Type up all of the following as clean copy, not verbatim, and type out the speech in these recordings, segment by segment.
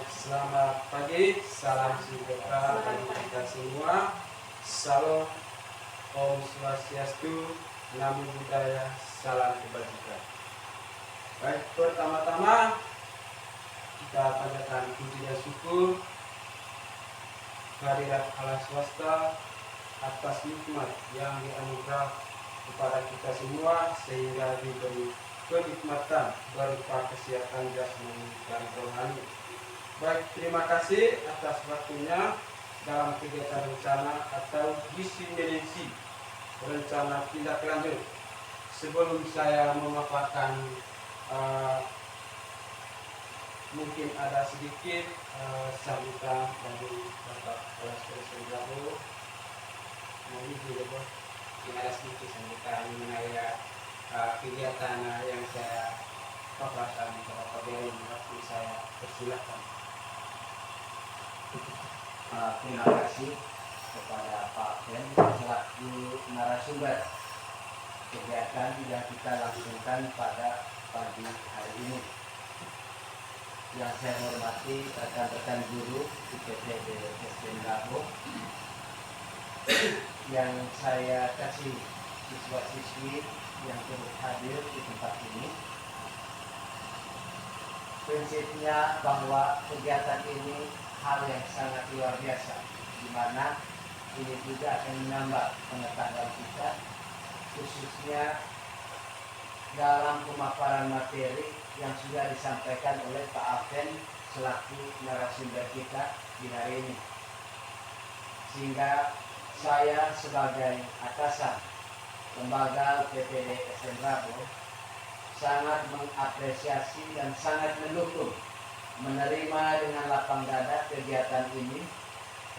Selamat pagi, salam sejahtera bagi kita semua. Salam, Om Swastiastu, Namo Buddhaya, salam kebajikan. Baik, pertama-tama kita panjatkan puji dan syukur kehadirat Allah swasta atas nikmat yang dianugerah kepada kita semua sehingga diberi kenikmatan berupa kesehatan jasmani dan rohani. Baik, terima kasih atas waktunya dalam kegiatan rencana atau diseminasi rencana tindak lanjut. Sebelum saya memaparkan mungkin ada sedikit sambutan dari Bapak Kepala Sekolah Bravo. Mungkin ada sedikit sambutan mengenai kegiatan yang saya paparkan ke Bapak Beri. Waktu saya persilahkan. Terima kasih kepada Pak Ben selaku narasumber kegiatan yang kita langsungkan pada pagi hari ini. Yang saya hormati rekan-rekan guru IPTB SDN Bravo, yang saya kasih siswa-siswi yang turut hadir di tempat ini. Prinsipnya bahwa kegiatan ini hal yang sangat luar biasa, di mana ini juga akan menambah pengetahuan kita, khususnya dalam pemaparan materi yang sudah disampaikan oleh Pak Alven selaku narasumber kita di hari ini. Sehingga saya sebagai atasan lembaga PPD SDN Bravo sangat mengapresiasi dan sangat mendukung, menerima dengan lapang dada kegiatan ini,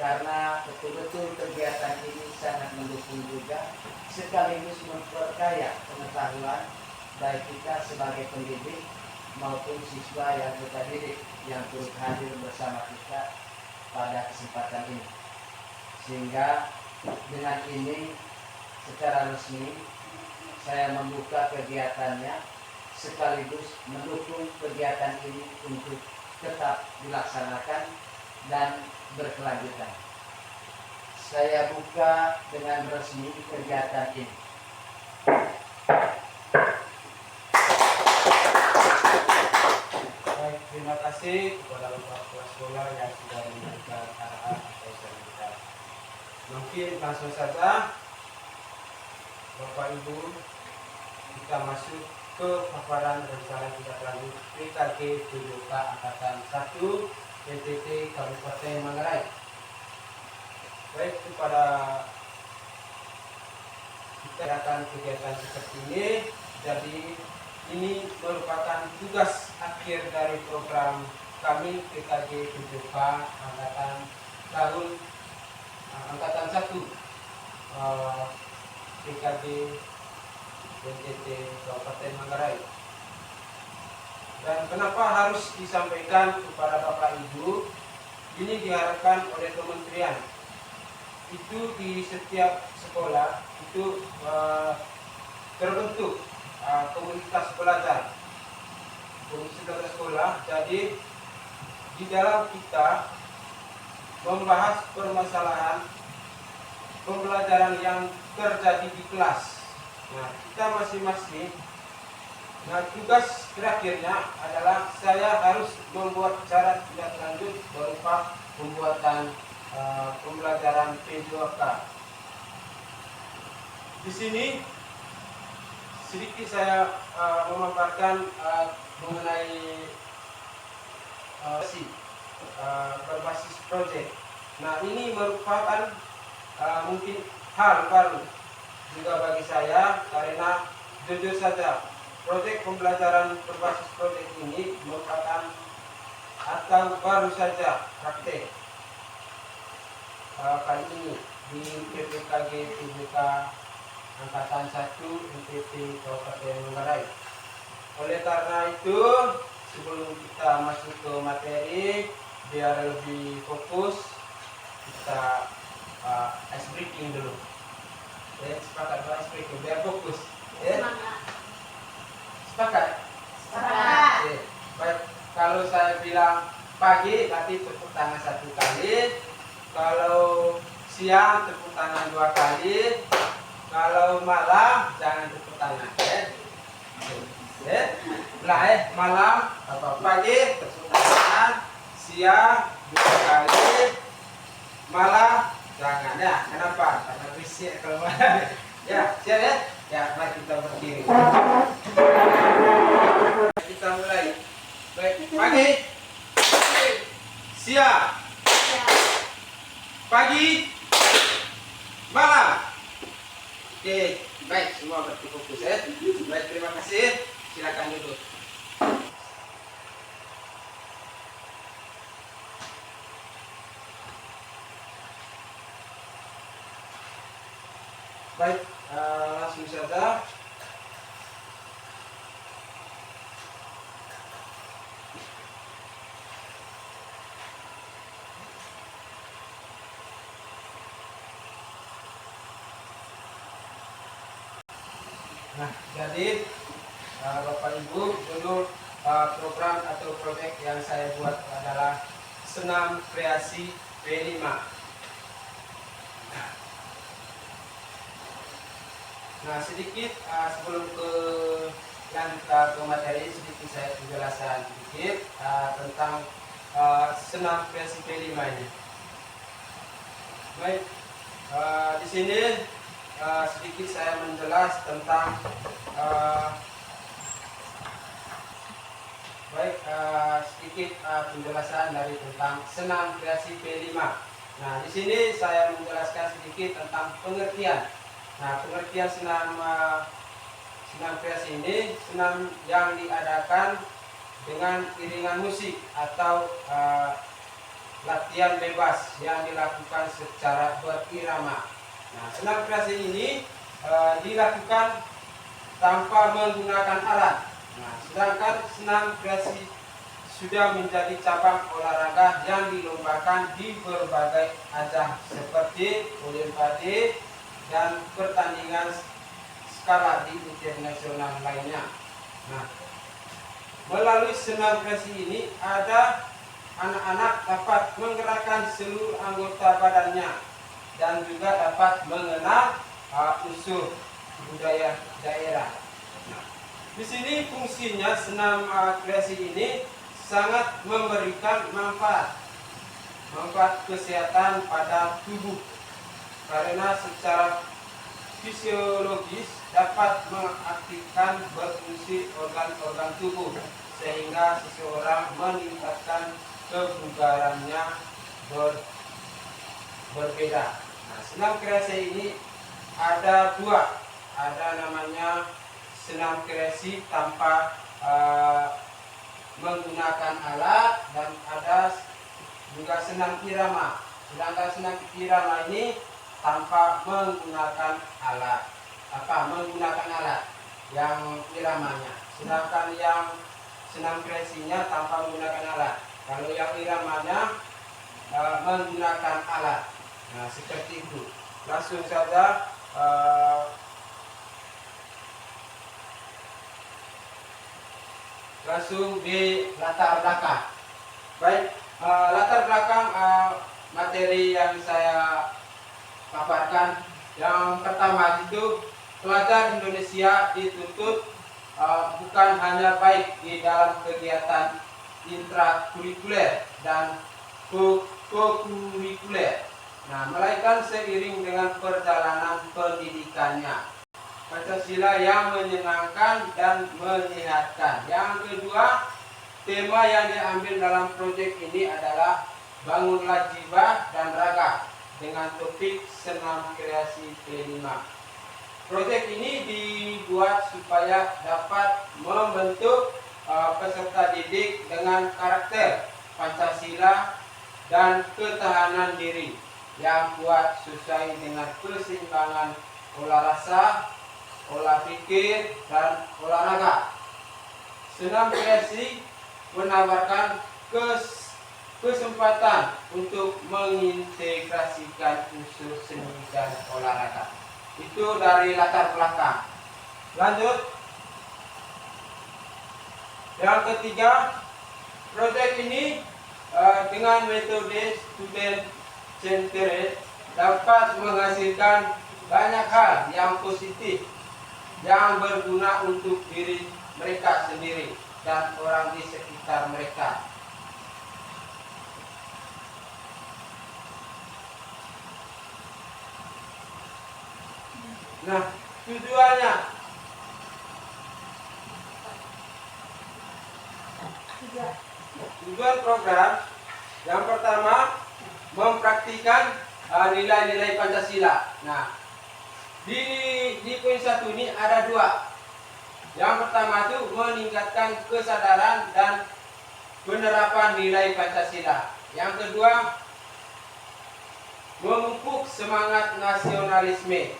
karena betul-betul kegiatan ini sangat mendukung juga sekaligus memperkaya pengetahuan baik kita sebagai pendidik maupun siswa yang kita didik yang turut hadir bersama kita pada kesempatan ini. Sehingga dengan ini secara resmi saya membuka kegiatannya sekaligus mendukung kegiatan ini untuk tetap dilaksanakan dan berkelanjutan. Saya buka dengan resmi kegiatan ini. Baik, terima kasih kepada Bapak Kepala Sekolah yang sudah memberikan arahan atau sambutan. Mungkin langsung saja Bapak Ibu kita masuk ke paparan rencana tindak lanjut PKG 7K Angkatan 1 NTT Kabupaten Manggarai. Baik, kepada kita akan kegiatan seperti ini. Jadi ini merupakan tugas akhir dari program kami PKG 7K Angkatan 1 PKG NTT Kabupaten Manggarai. Dan kenapa harus disampaikan kepada Bapak Ibu? Ini diharapkan oleh kementerian. Itu di setiap sekolah itu terbentuk komunitas belajar. Komunitas sekolah. Jadi di dalam kita membahas permasalahan pembelajaran yang terjadi di kelas. Nah, kita masing-masing. Nah, tugas terakhirnya adalah saya harus membuat cara tindak lanjut berupa pembuatan pembelajaran P2K. Di sini sedikit saya memaparkan mengenai berbasis proyek. Nah, ini merupakan mungkin hal baru juga bagi saya, karena jujur saja proyek pembelajaran berbasis proyek ini merupakan atau baru saja praktek kali ini di PPKG 7K Angkatan 1 NTT Kabupaten Manggarai. Oleh karena itu, sebelum kita masuk ke materi, biar lebih fokus, kita ice breaking dulu. Sepakat ice breaking biar fokus. Sepakat? Sepakat. Baik, kalau saya bilang pagi berarti tepuk tangan 1 kali. Kalau siang tepuk tangan 2 kali. Kalau malam jangan tepuk tangan. Malam atau pagi tepuk tangan, siang 2 kali, malam jangan ya. Kenapa? Karena berisik kalau malam. Ya, siap ya? Ya, mari kita berdiri. Kita mulai. Baik, pagi, siang, pagi, malam. Oke, baik, semua berfokus ya. Baik, terima kasih. Silakan duduk. Baik, langsung saja. Nah, jadi Bapak Ibu, dulu program atau proyek yang saya buat adalah senam kreasi P5. Nah, sedikit sebelum ke materi, sedikit saya penjelasan sedikit tentang senam kreasi P5 ini. Baik, di sini sedikit saya menjelas tentang sedikit penjelasan dari tentang senam kreasi P5. Nah, di sini saya menjelaskan sedikit tentang pengertian. Nah, pengertian senam kreasi ini senam yang diadakan dengan iringan musik atau latihan bebas yang dilakukan secara berirama. Nah, senam kreasi ini dilakukan tanpa menggunakan alat. Nah, sedangkan senam kreasi sudah menjadi cabang olahraga yang dilombakan di berbagai ajang seperti olimpiade dan pertandingan skala di internasional lainnya. Nah, melalui senam kreasi ini ada anak-anak dapat menggerakkan seluruh anggota badannya dan juga dapat mengenal unsur budaya daerah. Nah, di sini fungsinya senam kreasi ini sangat memberikan manfaat kesehatan pada tubuh karena secara fisiologis dapat mengaktifkan berfungsi organ-organ tubuh sehingga seseorang meningkatkan kebugarannya berbeda. Nah, senam kreasi ini ada dua, ada namanya senam kreasi tanpa menggunakan alat dan ada juga senam irama. Sedangkan senam irama ini tanpa menggunakan alat, menggunakan alat yang iramanya. Sedangkan yang senam kreasinya tanpa menggunakan alat. Kalau yang iramanya menggunakan alat. Nah, seperti itu. Langsung saja langsung di latar belakang. Baik, latar belakang materi yang saya paparkan. Yang pertama itu pelajar Indonesia dituntut bukan hanya baik di dalam kegiatan intrakurikuler dan kokurikuler, nah, melainkan seiring dengan perjalanan pendidikannya. Pancasila yang menyenangkan dan menyehatkan. Yang kedua, tema yang diambil dalam proyek ini adalah bangunlah jiwa dan raga dengan topik senam kreasi P5. Proyek ini dibuat supaya dapat membentuk peserta didik dengan karakter Pancasila dan ketahanan diri yang kuat sesuai dengan keseimbangan olah rasa, olah pikir, dan olahraga. Senam kreasi menawarkan kesempatan untuk mengintegrasikan unsur seni dan olahraga. Itu dari latar belakang. Lanjut. Yang ketiga, proyek ini dengan metode student centered dapat menghasilkan banyak hal yang positif yang berguna untuk diri mereka sendiri dan orang di sekitar mereka. Nah, tujuannya tujuan program yang pertama mempraktikkan nilai-nilai Pancasila. Nah, di poin 1 ini ada 2. Yang pertama itu meningkatkan kesadaran dan penerapan nilai Pancasila. Yang kedua, memupuk semangat nasionalisme.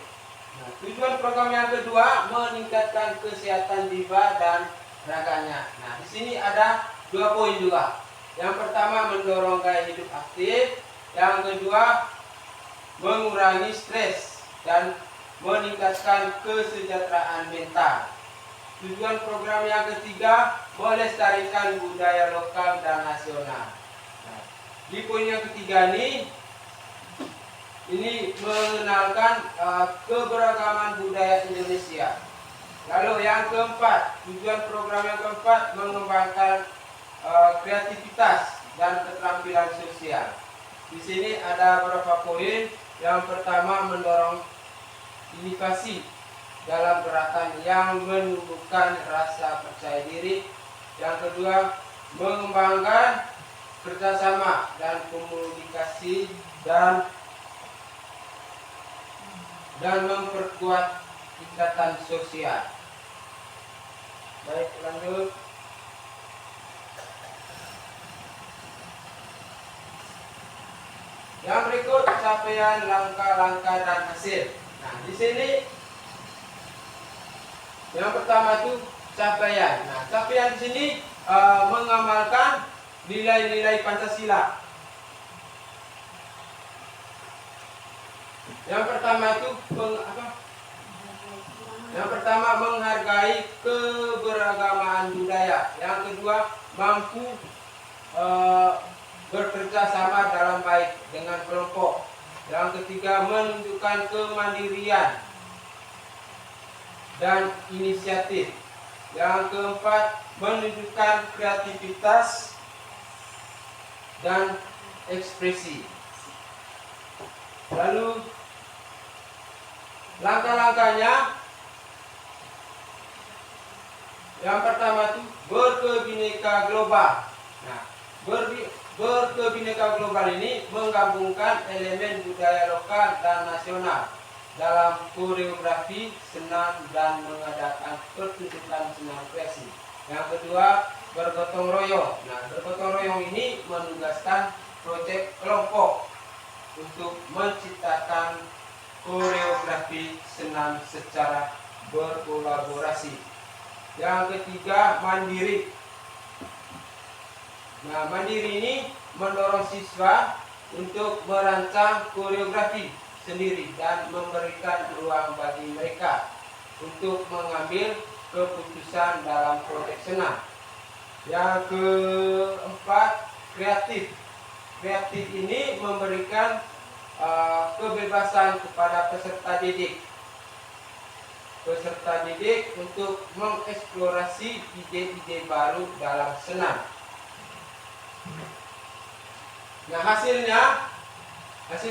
Nah, tujuan program yang kedua meningkatkan kesehatan jiwa dan raganya. Nah, di sini ada 2 poin juga. Yang pertama mendorong gaya hidup aktif, yang kedua mengurangi stres dan meningkatkan kesejahteraan mental. Tujuan program yang ketiga melestarikan budaya lokal dan nasional. Nah, di poin yang ketiga ini mengenalkan keberagaman budaya Indonesia. Lalu yang keempat, tujuan program yang keempat mengembangkan kreativitas dan keterampilan sosial. Di sini ada beberapa poin. Yang pertama mendorong inovasi dalam gerakan yang menumbuhkan rasa percaya diri. Yang kedua, mengembangkan kerjasama dan komunikasi dan memperkuat ikatan sosial. Baik, lanjut. Yang berikut capaian langkah-langkah dan hasil. Nah, di sini yang pertama itu capaian. Nah, capaian di sini mengamalkan nilai-nilai Pancasila. Yang pertama itu Yang pertama menghargai keberagaman budaya. Yang kedua mampu bekerja sama dalam baik dengan kelompok. Yang ketiga menunjukkan kemandirian dan inisiatif. Yang keempat menunjukkan kreativitas dan ekspresi. Lalu langkah-langkahnya, yang pertama itu berkebineka global. Nah, berkebineka global ini menggabungkan elemen budaya lokal dan nasional dalam koreografi senam dan mengadakan pertunjukan senam kreasi. Yang kedua, bergotong royong. Nah, bergotong royong ini menugaskan proyek kelompok untuk menciptakan koreografi senam secara berkolaborasi. Yang ketiga, mandiri. Nah, mandiri ini mendorong siswa untuk merancang koreografi sendiri dan memberikan ruang bagi mereka untuk mengambil keputusan dalam proyek senam. Yang keempat, kreatif. Kreatif ini memberikan kebebasan kepada peserta didik. Peserta didik untuk mengeksplorasi ide-ide baru dalam senam. Nah, hasil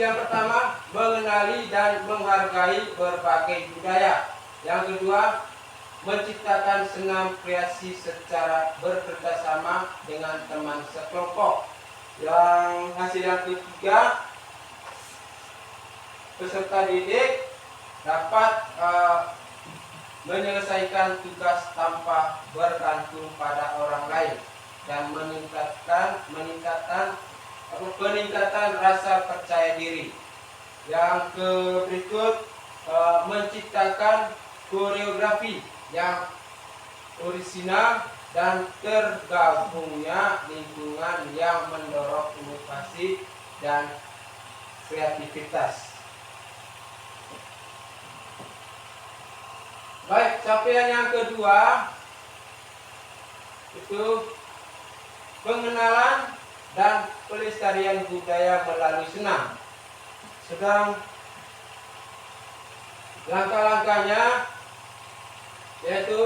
yang pertama mengenali dan menghargai berbagai budaya. Yang kedua, menciptakan senam kreasi secara bekerjasama dengan teman sekelompok. Yang hasil yang ketiga, peserta didik dapat menyelesaikan tugas tanpa bergantung pada orang lain dan peningkatan rasa percaya diri. Yang berikut menciptakan koreografi yang orisinal dan tergabungnya lingkungan yang mendorong inovasi dan kreativitas. Baik, capaian yang kedua itu pengenalan dan pelestarian budaya melalui senam. Sedang langkah-langkahnya yaitu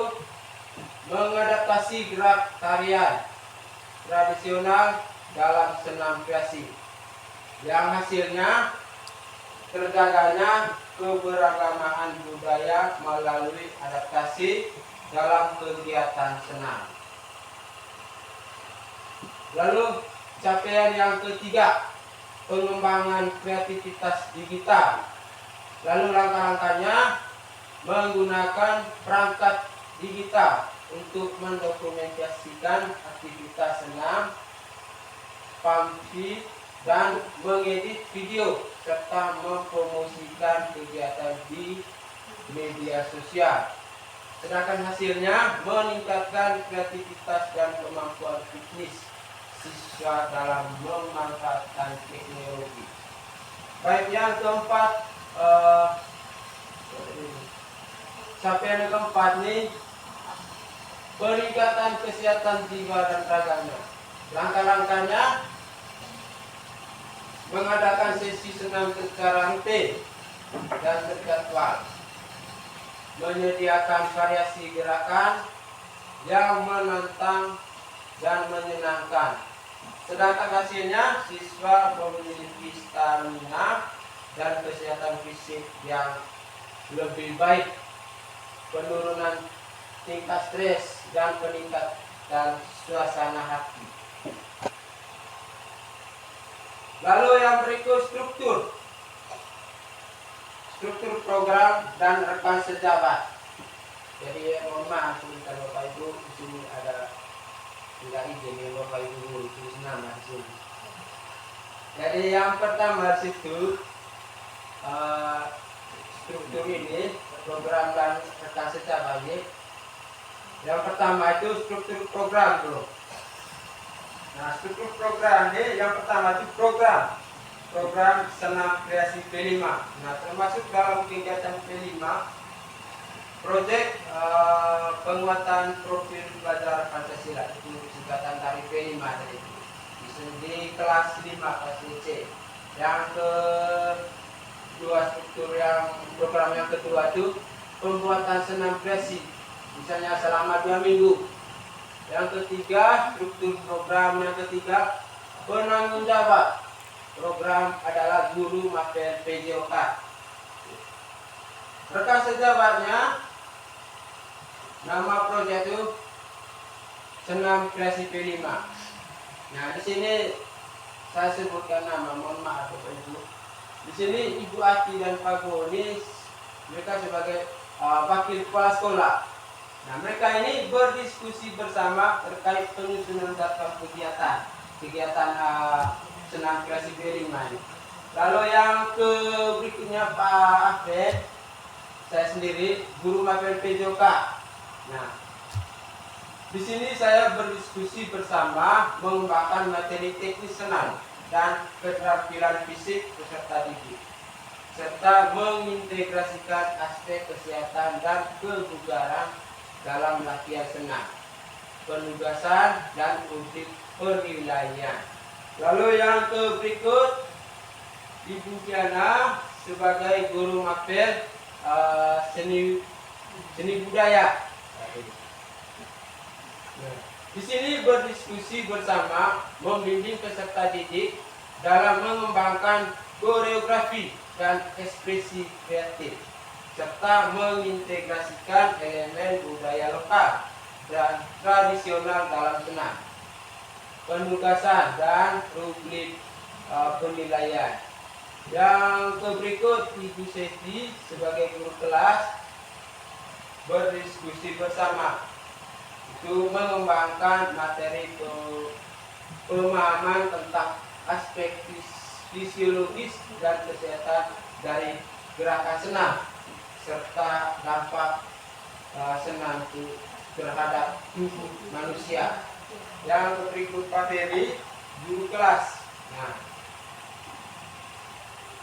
mengadaptasi gerak tarian tradisional dalam senam kreasi, yang hasilnya terjaganya keberagaman budaya melalui adaptasi dalam kegiatan senam. Lalu capaian yang ketiga, pengembangan kreativitas digital. Lalu langkah-langkahnya menggunakan perangkat digital untuk mendokumentasikan aktivitas senam, pamflet, dan mengedit video serta mempromosikan kegiatan di media sosial. Sedangkan hasilnya meningkatkan kreativitas dan kemampuan bisnis siswa dalam memanfaatkan teknologi. Baik, yang keempat, capaian yang keempat nih, peningkatan kesehatan jiwa dan raganya. Langkah-langkahnya mengadakan sesi senam secara rutin dan terjadwal, menyediakan variasi gerakan yang menantang dan menyenangkan. Sedangkan hasilnya siswa memiliki stamina dan kesehatan fisik yang lebih baik, penurunan tingkat stres, dan peningkatan suasana hati. Lalu yang berikut struktur program dan rekan sejabat. Jadi mohon maaf minta Bapak Ibu, di sini ada tidak izin ya Bapak Ibu guru tulis nama di sini. Jadi yang pertama situ struktur ini program dan rekan sejabat ini. Yang pertama itu struktur program dulu. Nah, struktur program ini yang pertama itu program senam kreasi P5. Nah, termasuk dalam kegiatan P5 proyek penguatan profil pelajar Pancasila, itu singkatan dari P5 tadi. Di kelas 5 kelas C. Yang kedua program yang kedua itu pembuatan senam kreasi, misalnya selama 2 minggu. Yang ketiga, struktur program yang ketiga, penanggung jawab program adalah guru mapel PJOK. Rekan sejabatnya, nama proyek itu senam kreasi P5. Nah, di sini saya sebutkan nama, mohon maaf Bapak Ibu. Di sini Ibu Ati dan Pak Boni, mereka sebagai wakil kepala sekolah. Nah, mereka ini berdiskusi bersama terkait penyusunan daftar kegiatan senam kreasi P5 ini. Lalu yang berikutnya Pak Afed, saya sendiri guru mapel PJOK. Nah, di sini saya berdiskusi bersama mengembangkan materi teknis senam dan keterampilan fisik peserta didik, serta mengintegrasikan aspek kesehatan dan kebugaran dalam latihan senam, penugasan, dan audit penilaian. Lalu yang berikut, Ibu Diana sebagai guru mapel seni budaya. Di sini berdiskusi bersama membimbing peserta didik dalam mengembangkan koreografi dan ekspresi kreatif, serta mengintegrasikan elemen budaya lokal dan tradisional dalam senam, penugasan, dan rubrik penilaian. Yang berikut, Ibu Seti sebagai guru kelas berdiskusi bersama itu mengembangkan materi pemahaman tentang aspek fisiologis dan kesehatan dari gerakan senam, serta dampak senam itu terhadap tubuh manusia. Yang berikut Pak Ferry, guru kelas. Nah,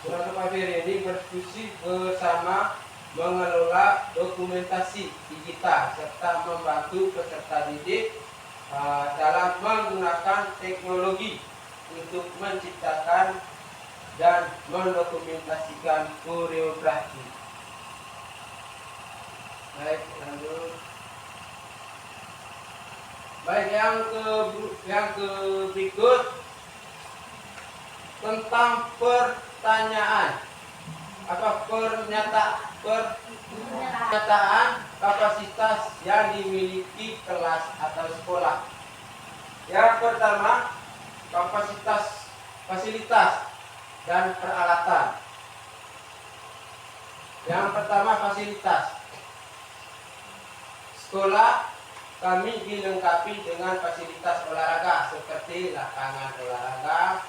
Pak Ferry ini berdiskusi bersama mengelola dokumentasi digital serta membantu peserta didik dalam menggunakan teknologi untuk menciptakan dan mendokumentasikan koreografi. Baik, lanjut. Baik, yang ke berikut tentang pertanyaan pernyataan kapasitas yang dimiliki kelas atau sekolah. Yang pertama, fasilitas dan peralatan. Yang pertama, fasilitas. Sekolah kami dilengkapi dengan fasilitas olahraga seperti lapangan olahraga,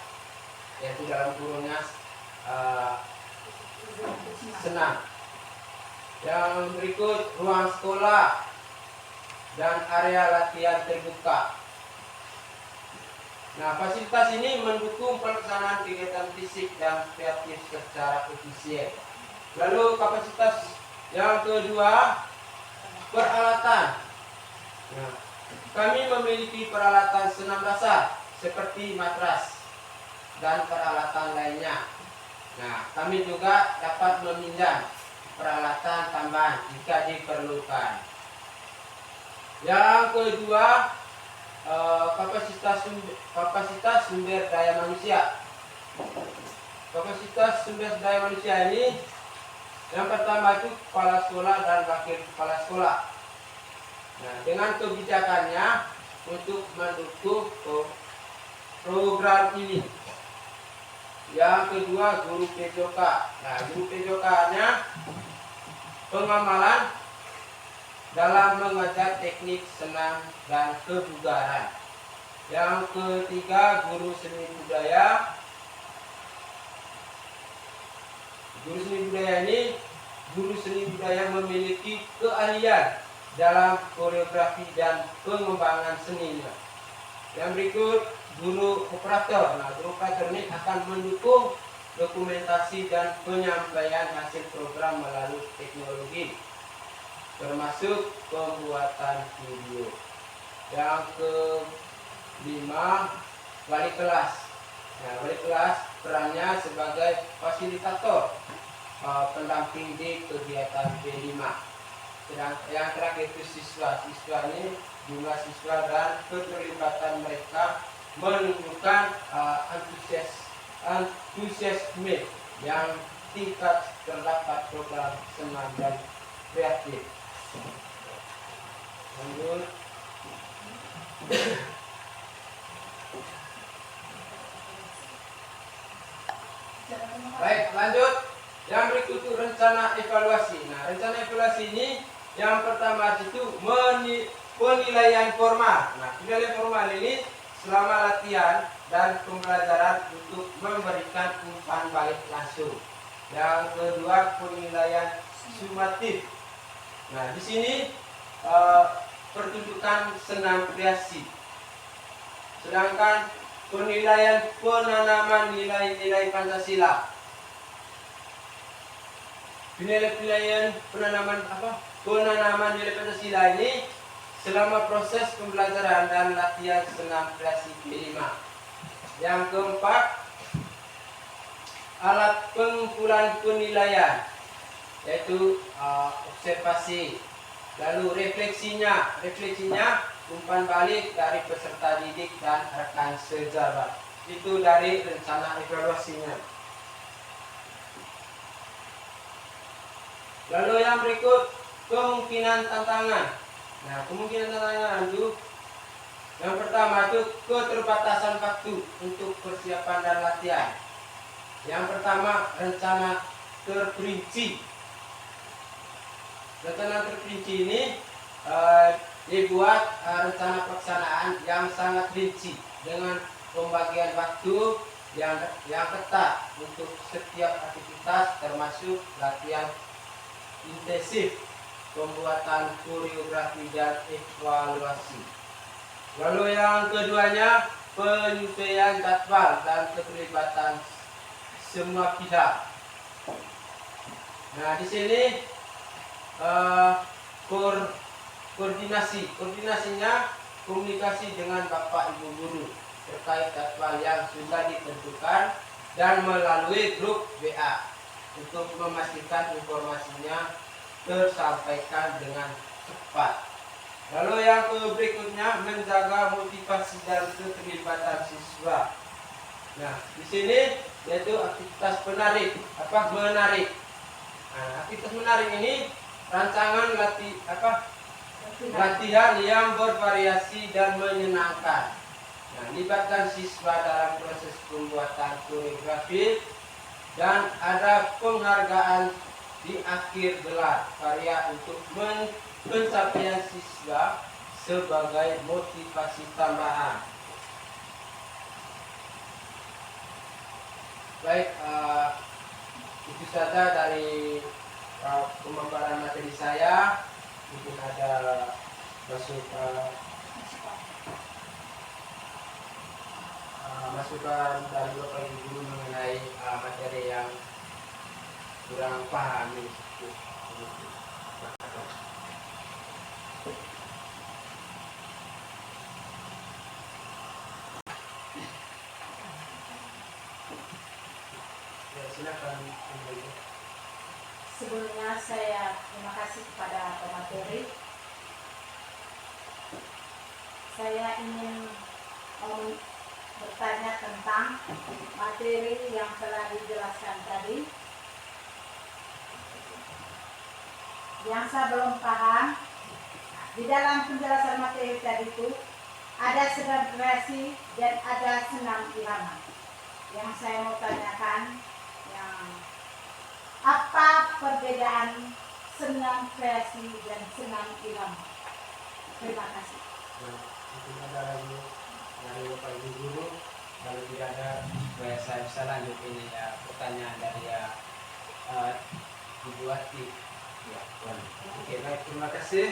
yaitu dalam kurungnya senam. Yang berikut, ruang sekolah dan area latihan terbuka. Nah, fasilitas ini mendukung pelaksanaan kegiatan fisik dan kreatif secara efisien. Lalu kapasitas yang kedua, peralatan. Nah, kami memiliki peralatan senam dasar seperti matras dan peralatan lainnya. Nah, kami juga dapat meminjam peralatan tambahan jika diperlukan. Yang kedua, kapasitas sumber daya manusia. Kapasitas sumber daya manusia ini, yang pertama itu kepala sekolah dan wakil kepala sekolah. Nah, dengan kebijakannya untuk mendukung program ini. Yang kedua, guru PJK. Nah, guru PJK-nya pengamalan dalam mengajar teknik senam dan kebugaran. Yang ketiga, guru seni budaya. Guru seni budaya ini, guru seni budaya memiliki keahlian dalam koreografi dan pengembangan seninya. Yang berikut, guru operator. Nah, guru operator ini akan mendukung dokumentasi dan penyampaian hasil program melalui teknologi, termasuk pembuatan video. Yang kelima, wali kelas. Nah, wali kelas perannya sebagai fasilitator pendamping di kegiatan B5. Sedangkan yang terakhir itu siswa. Siswa ini jumlah siswa dan keterlibatan mereka menunjukkan antusiasme yang tingkat terdapat program senam dan kreatif. Lanjut. Baik, lanjut. Yang berikut itu rencana evaluasi. Nah, rencana evaluasi ini yang pertama itu penilaian formal. Nah, penilaian formal ini selama latihan dan pembelajaran untuk memberikan umpan balik langsung. Yang kedua, penilaian sumatif. Nah, di sini pertunjukan senam kreasi. Sedangkan penilaian penanaman nilai-nilai Pancasila. Penilaian penanaman nilai Pancasila ini selama proses pembelajaran dan latihan senam kreasi B5. Yang keempat, alat pengumpulan penilaian, yaitu observasi. Lalu refleksinya umpan balik dari peserta didik dan rekan sejabat. Itu dari rencana evaluasinya. Lalu yang berikut, kemungkinan tantangan. Nah, kemungkinan tantangan itu yang pertama itu keterbatasan waktu untuk persiapan dan latihan. Yang pertama, rencana terperinci. Rencana terperinci ini dibuat rencana pelaksanaan yang sangat rinci dengan pembagian waktu yang ketat untuk setiap aktivitas, termasuk latihan intensif, pembuatan koreografi dan evaluasi. Lalu yang keduanya, penyesuaian jadwal dan keterlibatan semua pihak. Nah, di sini koordinasinya komunikasi dengan Bapak Ibu guru, terkait jadwal yang sudah ditentukan dan melalui grup WA untuk memastikan informasinya tersampaikan dengan cepat. Lalu yang berikutnya, menjaga motivasi dan keterlibatan siswa. Nah, di sini yaitu aktivitas menarik. Aktivitas menarik ini rancangan latihan yang bervariasi dan menyenangkan. Nah, libatkan siswa dalam proses pembuatan koreografi dan ada penghargaan di akhir gelar karya untuk pencapaian siswa sebagai motivasi tambahan. Baik, itu saja dari pemaparan materi saya. Mungkin ada masukan dari Bapak Ibu Guru mengenai materi yang kurang paham ini. Ya, silakan. Sebelumnya saya terima kasih kepada pemateri. Saya ingin bertanya tentang materi yang telah dijelaskan tadi. Yang saya belum paham, di dalam penjelasan materi tadi itu ada senam kreasi dan ada senam irama. Yang saya mau tanyakan, apa perbedaan senam kreasi dan senam irama? Terima kasih. Mungkin ada lagi dari Bapak Ibu Guru. Kalau tidak ada, saya bisa lanjut ini ya, pertanyaan dari Ibu Ati. Ya, Oke, baik, terima kasih.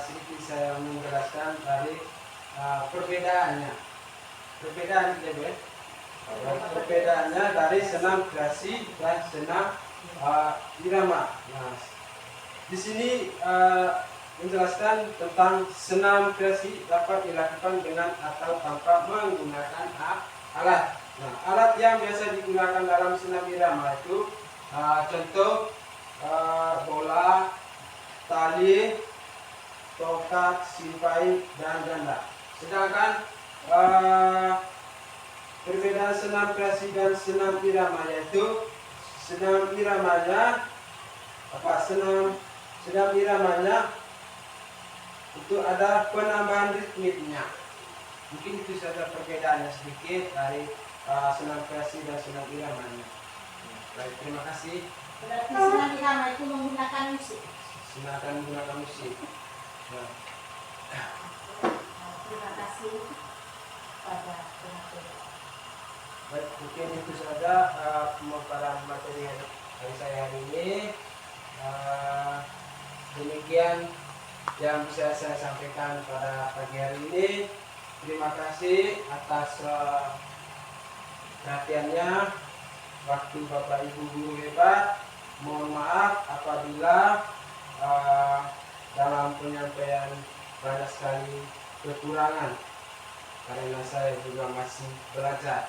Sedikit saya menjelaskan dari perbedaannya. Perbedaannya dari senam kreasi dan senam irama. Nah, di sini menjelaskan tentang senam kreasi dapat dilakukan dengan atau tanpa menggunakan alat. Nah, alat yang biasa digunakan dalam senam irama itu contoh bola, tali, tongkat, simpai, dan ganda. Sedangkan perbedaan senam kreasi dan senam irama yaitu senam iramanya itu ada penambahan ritmiknya. Mungkin itu saja perbedaannya sedikit dari senam kreasi dan senam iramanya. Baik, terima kasih. Berarti senam irama itu menggunakan musik. Menggunakan musik. Nah. Terima kasih pada pemateri. Baik, mungkin itu saja pemaparan materi dari saya hari ini. Demikian yang bisa saya sampaikan pada pagi hari ini. Terima kasih atas perhatiannya. Waktu Bapak Ibu Guru hebat. Mohon maaf apabila dalam penyampaian banyak sekali kekurangan, karena saya juga masih belajar.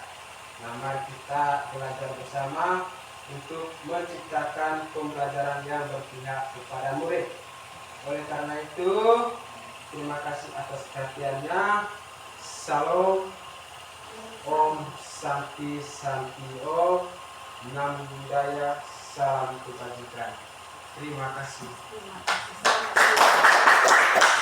Nah, mari kita belajar bersama untuk menciptakan pembelajaran yang berpihak kepada murid. Oleh karena itu, terima kasih atas perhatiannya. Salam, Om Santi Santi Om, Nam Budaya, Salam Kebajikan. Terima kasih. Terima kasih.